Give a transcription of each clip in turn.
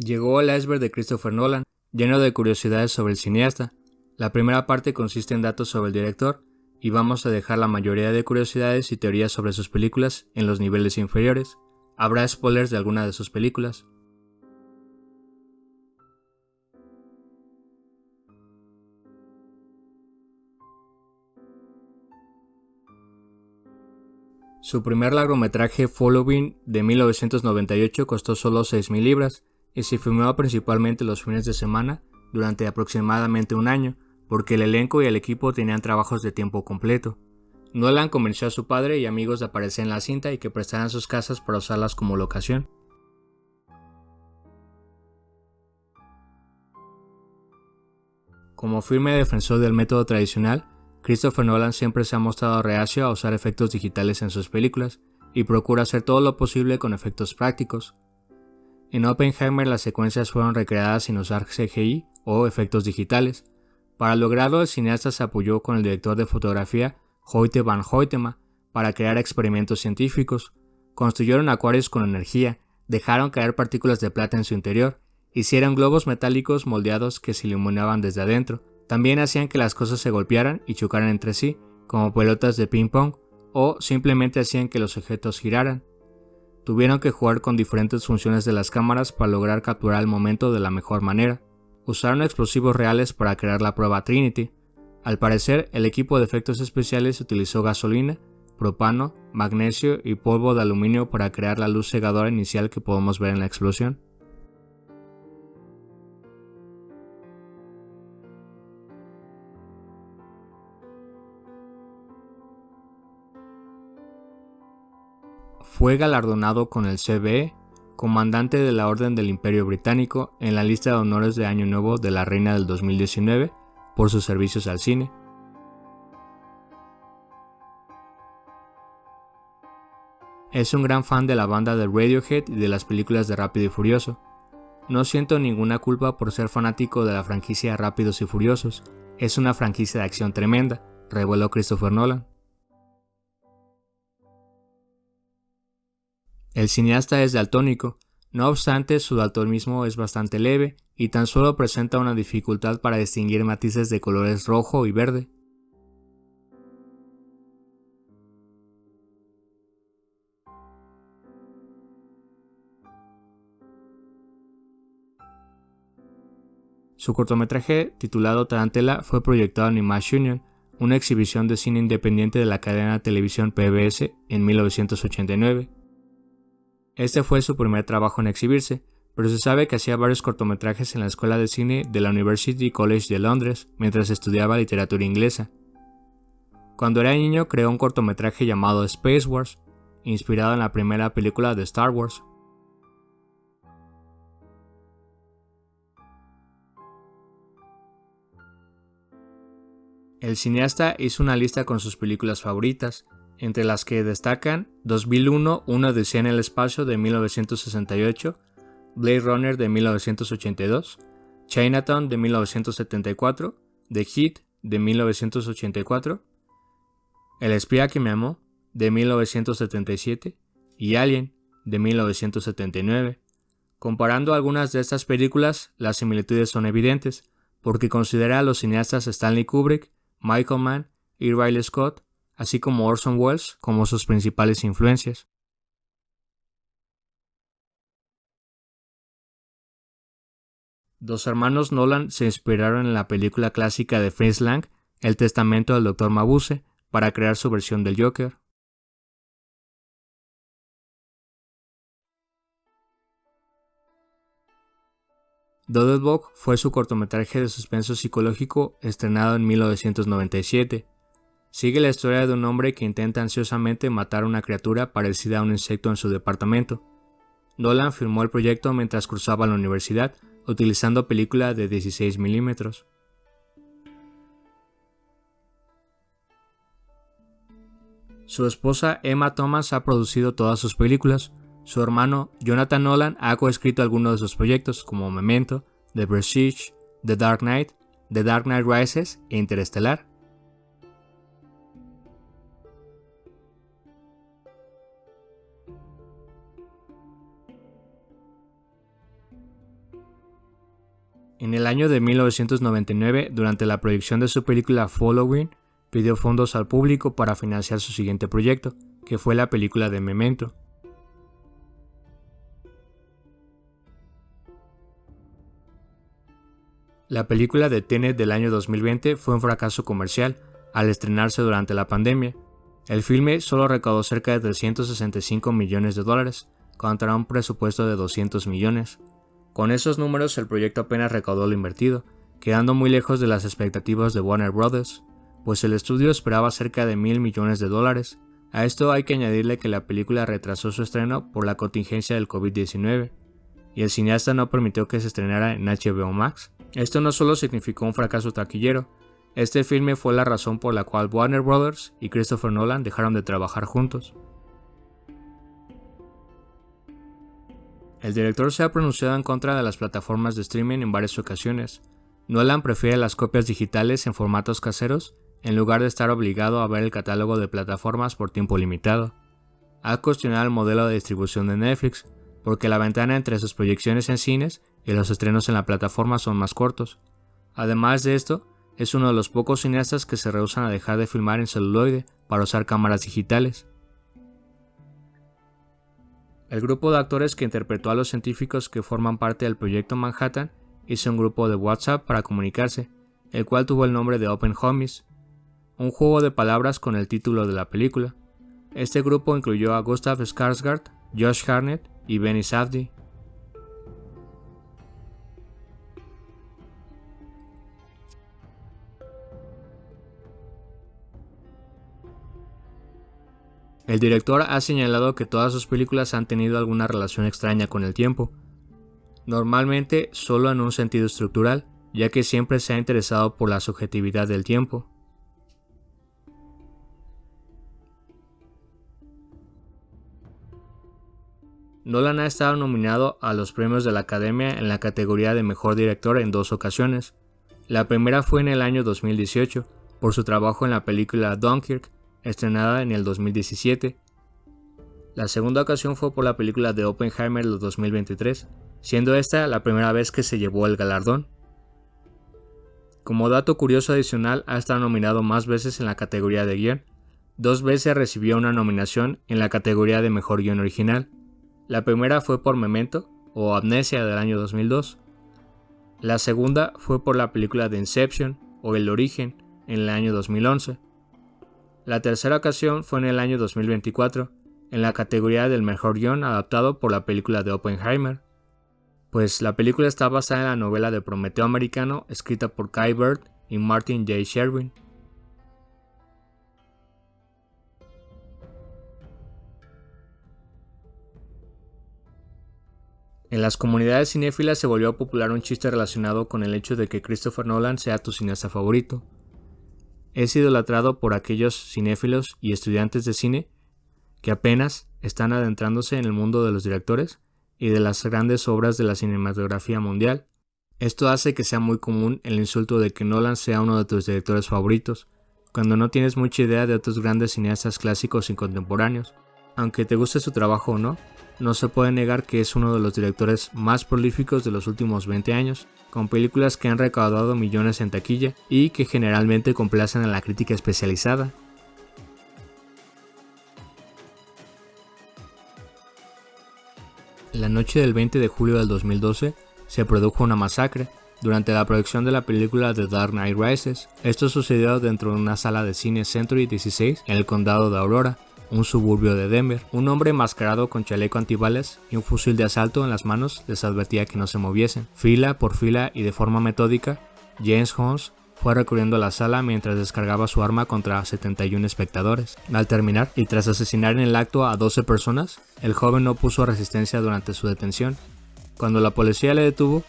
Llegó el iceberg de Christopher Nolan, lleno de curiosidades sobre el cineasta. La primera parte consiste en datos sobre el director, y vamos a dejar la mayoría de curiosidades y teorías sobre sus películas en los niveles inferiores. Habrá spoilers de algunas de sus películas. Su primer largometraje Following de 1998 costó solo 6,000 libras y se filmó principalmente los fines de semana durante aproximadamente un año, porque el elenco y el equipo tenían trabajos de tiempo completo. Nolan convenció a su padre y amigos de aparecer en la cinta y que prestaran sus casas para usarlas como locación. Como firme defensor del método tradicional, Christopher Nolan siempre se ha mostrado reacio a usar efectos digitales en sus películas y procura hacer todo lo posible con efectos prácticos. En Oppenheimer las secuencias fueron recreadas sin usar CGI o efectos digitales. Para lograrlo, el cineasta se apoyó con el director de fotografía Hoyte van Hoytema para crear experimentos científicos. Construyeron acuarios con energía, dejaron caer partículas de plata en su interior, hicieron globos metálicos moldeados que se iluminaban desde adentro. También hacían que las cosas se golpearan y chocaran entre sí, como pelotas de ping pong, o simplemente hacían que los objetos giraran. Tuvieron que jugar con diferentes funciones de las cámaras para lograr capturar el momento de la mejor manera. Usaron explosivos reales para crear la prueba Trinity. Al parecer, el equipo de efectos especiales utilizó gasolina, propano, magnesio y polvo de aluminio para crear la luz cegadora inicial que podemos ver en la explosión. Fue galardonado con el CBE, Comandante de la Orden del Imperio Británico, en la lista de honores de Año Nuevo de la Reina del 2019 por sus servicios al cine. Es un gran fan de la banda de Radiohead y de las películas de Rápido y Furioso. No siento ninguna culpa por ser fanático de la franquicia Rápidos y Furiosos. Es una franquicia de acción tremenda, reveló Christopher Nolan. El cineasta es daltónico, no obstante su daltonismo es bastante leve y tan solo presenta una dificultad para distinguir matices de colores rojo y verde. Su cortometraje, titulado Tarantela, fue proyectado en Image Union, una exhibición de cine independiente de la cadena de televisión PBS, en 1989. Este fue su primer trabajo en exhibirse, pero se sabe que hacía varios cortometrajes en la Escuela de Cine de la University College de Londres mientras estudiaba literatura inglesa. Cuando era niño creó un cortometraje llamado Space Wars, inspirado en la primera película de Star Wars. El cineasta hizo una lista con sus películas favoritas, entre las que destacan 2001, Una odisea en el espacio de 1968, Blade Runner de 1982, Chinatown de 1974, The Heat de 1984, El espía que me amó de 1977 y Alien de 1979. Comparando algunas de estas películas, las similitudes son evidentes, porque considera a los cineastas Stanley Kubrick, Michael Mann y Ridley Scott, así como Orson Welles, como sus principales influencias. Los hermanos Nolan se inspiraron en la película clásica de Fritz Lang, El testamento del Dr. Mabuse, para crear su versión del Joker. Doodlebug fue su cortometraje de suspenso psicológico estrenado en 1997. Sigue la historia de un hombre que intenta ansiosamente matar a una criatura parecida a un insecto en su departamento. Nolan filmó el proyecto mientras cursaba la universidad, utilizando película de 16 milímetros. Su esposa Emma Thomas ha producido todas sus películas. Su hermano Jonathan Nolan ha coescrito algunos de sus proyectos como Memento, The Prestige, The Dark Knight Rises e Interestelar. En el año de 1999, durante la proyección de su película Following, pidió fondos al público para financiar su siguiente proyecto, que fue la película de Memento. La película de Tenet del año 2020 fue un fracaso comercial al estrenarse durante la pandemia. El filme solo recaudó cerca de 365 millones de dólares, contra un presupuesto de 200 millones. Con esos números el proyecto apenas recaudó lo invertido, quedando muy lejos de las expectativas de Warner Bros., pues el estudio esperaba cerca de 1.000 millones de dólares. A esto hay que añadirle que la película retrasó su estreno por la contingencia del COVID-19, y el cineasta no permitió que se estrenara en HBO Max. Esto no solo significó un fracaso taquillero, este filme fue la razón por la cual Warner Bros. Y Christopher Nolan dejaron de trabajar juntos. El director se ha pronunciado en contra de las plataformas de streaming en varias ocasiones. Nolan prefiere las copias digitales en formatos caseros en lugar de estar obligado a ver el catálogo de plataformas por tiempo limitado. Ha cuestionado el modelo de distribución de Netflix, porque la ventana entre sus proyecciones en cines y los estrenos en la plataforma son más cortos. Además de esto, es uno de los pocos cineastas que se rehúsan a dejar de filmar en celuloide para usar cámaras digitales. El grupo de actores que interpretó a los científicos que forman parte del proyecto Manhattan hizo un grupo de WhatsApp para comunicarse, el cual tuvo el nombre de Open Homies, un juego de palabras con el título de la película. Este grupo incluyó a Gustav Skarsgård, Josh Hartnett y Benny Safdie. El director ha señalado que todas sus películas han tenido alguna relación extraña con el tiempo, normalmente solo en un sentido estructural, ya que siempre se ha interesado por la subjetividad del tiempo. Nolan ha estado nominado a los premios de la Academia en la categoría de Mejor Director en 2 ocasiones. La primera fue en el año 2018, por su trabajo en la película Dunkirk, estrenada en el 2017. La segunda ocasión fue por la película de Oppenheimer del 2023, siendo esta la primera vez que se llevó el galardón. Como dato curioso adicional, ha estado nominado más veces en la categoría de guión. 2 veces recibió una nominación en la categoría de Mejor Guión Original. La primera fue por Memento, o Amnesia del año 2002. La segunda fue por la película de Inception, o El Origen, en el año 2011. La tercera ocasión fue en el año 2024, en la categoría del Mejor Guión adaptado por la película de Oppenheimer, pues la película está basada en la novela de Prometeo Americano escrita por Kai Bird y Martin J. Sherwin. En las comunidades cinéfilas se volvió popular un chiste relacionado con el hecho de que Christopher Nolan sea tu cineasta favorito. Es idolatrado por aquellos cinéfilos y estudiantes de cine que apenas están adentrándose en el mundo de los directores y de las grandes obras de la cinematografía mundial. Esto hace que sea muy común el insulto de que Nolan sea uno de tus directores favoritos, cuando no tienes mucha idea de otros grandes cineastas clásicos y contemporáneos. Aunque te guste su trabajo o no, no se puede negar que es uno de los directores más prolíficos de los últimos 20 años, con películas que han recaudado millones en taquilla y que generalmente complacen a la crítica especializada. La noche del 20 de julio del 2012 se produjo una masacre durante la producción de la película The Dark Knight Rises. Esto sucedió dentro de una sala de cine Century 16 en el condado de Aurora, un suburbio de Denver. Un hombre enmascarado con chaleco antibalas y un fusil de asalto en las manos les advertía que no se moviesen. Fila por fila y de forma metódica, James Holmes fue recorriendo la sala mientras descargaba su arma contra 71 espectadores. Al terminar, y tras asesinar en el acto a 12 personas, el joven no puso resistencia durante su detención. Cuando la policía le detuvo,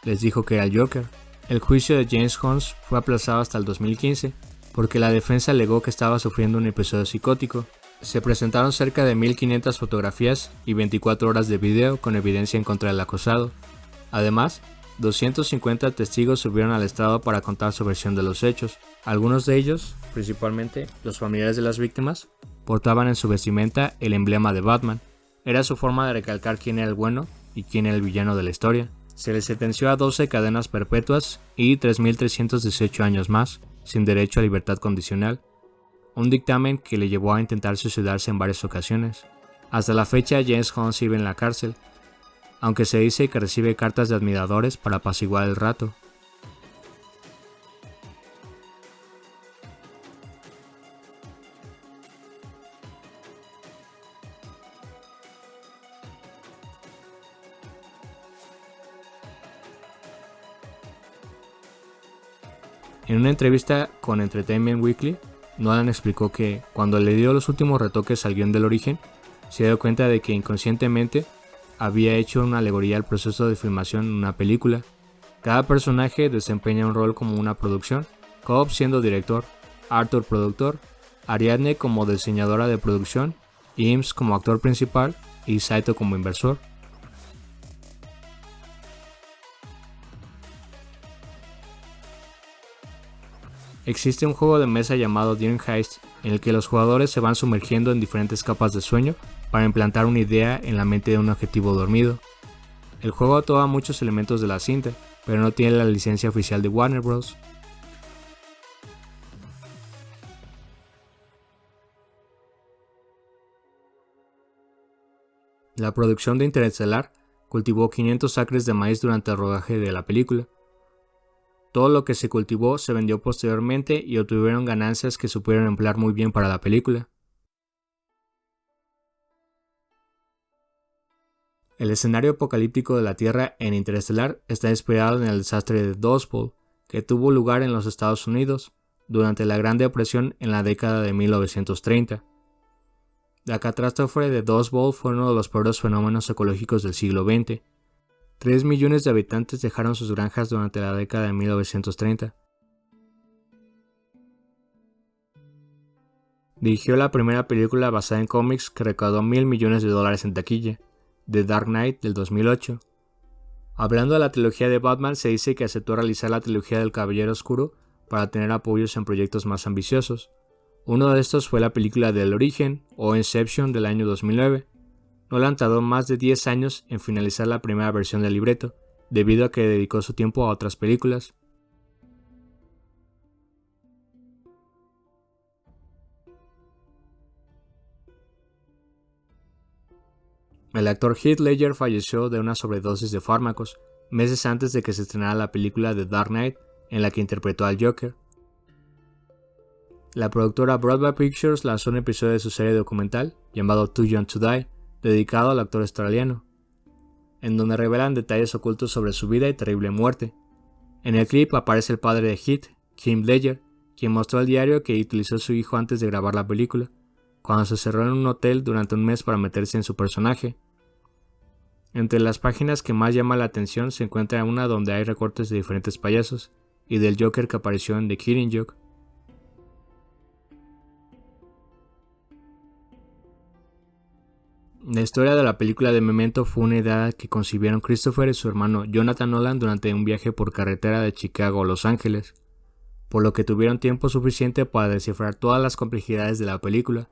les dijo que era el Joker. El juicio de James Holmes fue aplazado hasta el 2015, porque la defensa alegó que estaba sufriendo un episodio psicótico. Se presentaron cerca de 1500 fotografías y 24 horas de video con evidencia en contra del acusado. Además, 250 testigos subieron al estrado para contar su versión de los hechos. Algunos de ellos, principalmente los familiares de las víctimas, portaban en su vestimenta el emblema de Batman. Era su forma de recalcar quién era el bueno y quién era el villano de la historia. Se le sentenció a 12 cadenas perpetuas y 3.318 años más, sin derecho a libertad condicional, un dictamen que le llevó a intentar suicidarse en varias ocasiones. Hasta la fecha, James Holmes vive en la cárcel, aunque se dice que recibe cartas de admiradores para apaciguar el rato. En una entrevista con Entertainment Weekly, Nolan explicó que cuando le dio los últimos retoques al guión del origen, se dio cuenta de que inconscientemente había hecho una alegoría al proceso de filmación en una película. Cada personaje desempeña un rol como una producción, Cobb siendo director, Arthur productor, Ariadne como diseñadora de producción, Eames como actor principal y Saito como inversor. Existe un juego de mesa llamado Dream Heist en el que los jugadores se van sumergiendo en diferentes capas de sueño para implantar una idea en la mente de un objetivo dormido. El juego toma muchos elementos de la cinta, pero no tiene la licencia oficial de Warner Bros. La producción de Interestelar cultivó 500 acres de maíz durante el rodaje de la película. Todo lo que se cultivó se vendió posteriormente y obtuvieron ganancias que supieron emplear muy bien para la película. El escenario apocalíptico de la Tierra en Interestelar está inspirado en el desastre de Dust Bowl, que tuvo lugar en los Estados Unidos durante la Gran Depresión en la década de 1930. La catástrofe de Dust Bowl fue uno de los peores fenómenos ecológicos del siglo XX. 3 millones de habitantes dejaron sus granjas durante la década de 1930. Dirigió la primera película basada en cómics que recaudó $1.000 millones en taquilla, The Dark Knight del 2008. Hablando de la trilogía de Batman, se dice que aceptó realizar la trilogía del Caballero Oscuro para tener apoyos en proyectos más ambiciosos. Uno de estos fue la película del Origen o Inception del año 2009. Nolan tardó más de 10 años en finalizar la primera versión del libreto, debido a que dedicó su tiempo a otras películas. El actor Heath Ledger falleció de una sobredosis de fármacos, meses antes de que se estrenara la película The Dark Knight, en la que interpretó al Joker. La productora Broadway Pictures lanzó un episodio de su serie documental, llamado Too Young to Die, dedicado al actor australiano, en donde revelan detalles ocultos sobre su vida y terrible muerte. En el clip aparece el padre de Heath, Kim Ledger, quien mostró al diario que utilizó su hijo antes de grabar la película, cuando se cerró en un hotel durante un mes para meterse en su personaje. Entre las páginas que más llama la atención se encuentra una donde hay recortes de diferentes payasos y del Joker que apareció en The Killing Joke. La historia de la película de Memento fue una idea que concibieron Christopher y su hermano Jonathan Nolan durante un viaje por carretera de Chicago a Los Ángeles, por lo que tuvieron tiempo suficiente para descifrar todas las complejidades de la película.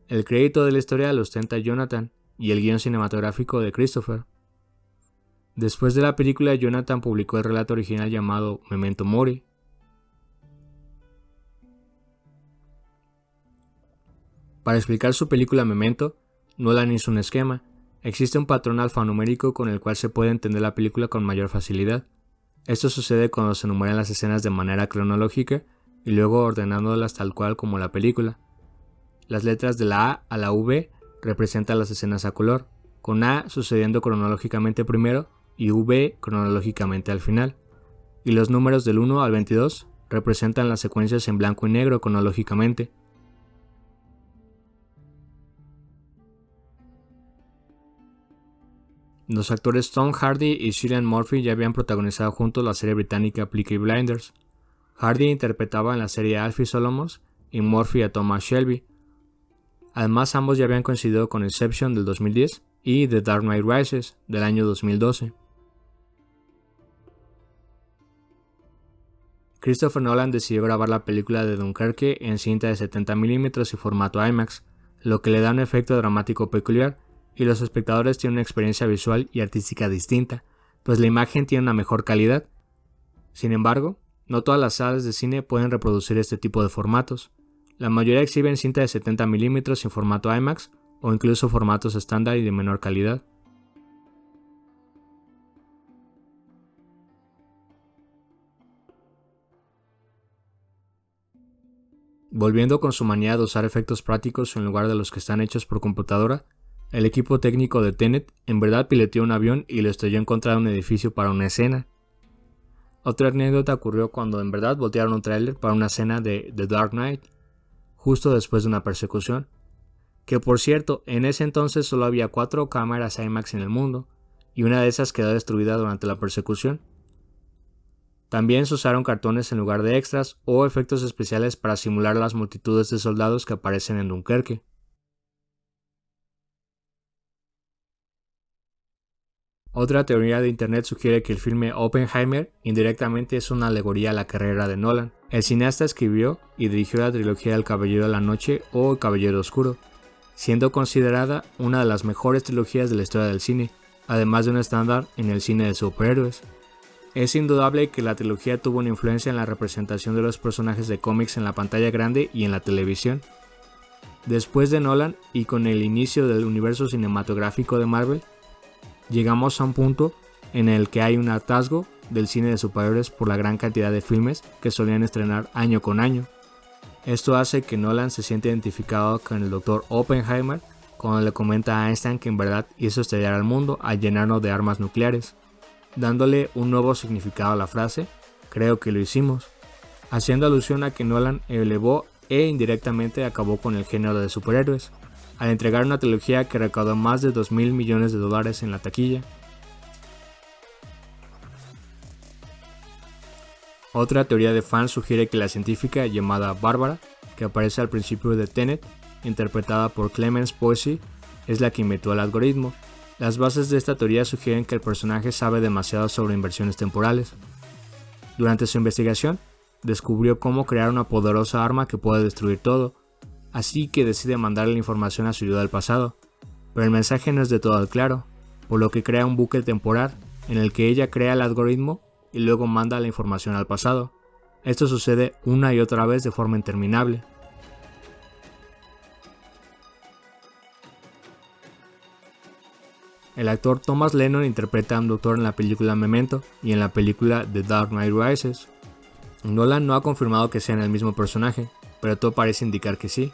El crédito de la historia lo ostenta Jonathan y el guion cinematográfico de Christopher. Después de la película, Jonathan publicó el relato original llamado Memento Mori. Para explicar su película Memento, Nolan hizo un esquema. Existe un patrón alfanumérico con el cual se puede entender la película con mayor facilidad. Esto sucede cuando se enumeran las escenas de manera cronológica y luego ordenándolas tal cual como la película. Las letras de la A a la V representan las escenas a color, con A sucediendo cronológicamente primero y V cronológicamente al final, y los números del 1 al 22 representan las secuencias en blanco y negro cronológicamente. Los actores Tom Hardy y Cillian Murphy ya habían protagonizado juntos la serie británica Peaky Blinders. Hardy interpretaba en la serie a Alfie Solomos y Murphy a Thomas Shelby. Además, ambos ya habían coincidido con Inception del 2010 y The Dark Knight Rises del año 2012. Christopher Nolan decidió grabar la película de Dunkerque en cinta de 70 mm y formato IMAX, lo que le da un efecto dramático peculiar, y los espectadores tienen una experiencia visual y artística distinta, pues la imagen tiene una mejor calidad. Sin embargo, no todas las salas de cine pueden reproducir este tipo de formatos. La mayoría exhiben cinta de 70 mm en formato IMAX o incluso formatos estándar y de menor calidad. Volviendo con su manía de usar efectos prácticos en lugar de los que están hechos por computadora, el equipo técnico de Tenet en verdad piloteó un avión y lo estrelló en contra de un edificio para una escena. Otra anécdota ocurrió cuando en verdad voltearon un tráiler para una escena de The Dark Knight, justo después de una persecución, que por cierto, en ese entonces solo había 4 cámaras IMAX en el mundo, y una de esas quedó destruida durante la persecución. También se usaron cartones en lugar de extras o efectos especiales para simular las multitudes de soldados que aparecen en Dunkerque. Otra teoría de internet sugiere que el filme Oppenheimer indirectamente es una alegoría a la carrera de Nolan. El cineasta escribió y dirigió la trilogía El Caballero de la Noche o El Caballero Oscuro, siendo considerada una de las mejores trilogías de la historia del cine, además de un estándar en el cine de superhéroes. Es indudable que la trilogía tuvo una influencia en la representación de los personajes de cómics en la pantalla grande y en la televisión. Después de Nolan y con el inicio del universo cinematográfico de Marvel, llegamos a un punto en el que hay un hartazgo del cine de superhéroes por la gran cantidad de filmes que solían estrenar año con año. Esto hace que Nolan se sienta identificado con el Dr. Oppenheimer cuando le comenta a Einstein que en verdad hizo estallar al mundo al llenarnos de armas nucleares, dándole un nuevo significado a la frase, creo que lo hicimos, haciendo alusión a que Nolan elevó e indirectamente acabó con el género de superhéroes, al entregar una trilogía que recaudó más de $2.000 millones en la taquilla. Otra teoría de fans sugiere que la científica llamada Bárbara, que aparece al principio de Tenet, interpretada por Clemence Poissy, es la que inventó el algoritmo. Las bases de esta teoría sugieren que el personaje sabe demasiado sobre inversiones temporales. Durante su investigación, descubrió cómo crear una poderosa arma que puede destruir todo, así que decide mandarle la información a su yo del pasado, pero el mensaje no es de todo claro, por lo que crea un bucle temporal en el que ella crea el algoritmo y luego manda la información al pasado. Esto sucede una y otra vez de forma interminable. El actor Thomas Lennon interpreta a un doctor en la película Memento y en la película The Dark Knight Rises. Nolan no ha confirmado que sean el mismo personaje, pero todo parece indicar que sí.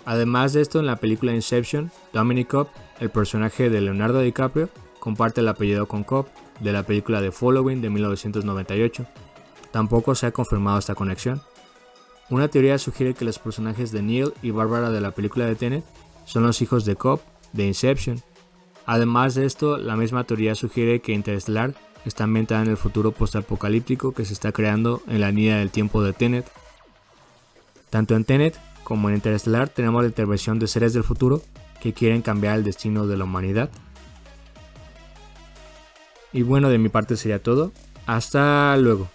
Además de esto, en la película Inception, Dominic Cobb, el personaje de Leonardo DiCaprio, comparte el apellido con Cobb, de la película The Following de 1998. Tampoco se ha confirmado esta conexión. Una teoría sugiere que los personajes de Neil y Barbara de la película de Tenet son los hijos de Cobb, de Inception. Además de esto, la misma teoría sugiere que Interstellar está ambientada en el futuro postapocalíptico que se está creando en la línea del tiempo de Tenet. Tanto en Tenet como en Interstellar tenemos la intervención de seres del futuro que quieren cambiar el destino de la humanidad. Y bueno, de mi parte sería todo. Hasta luego.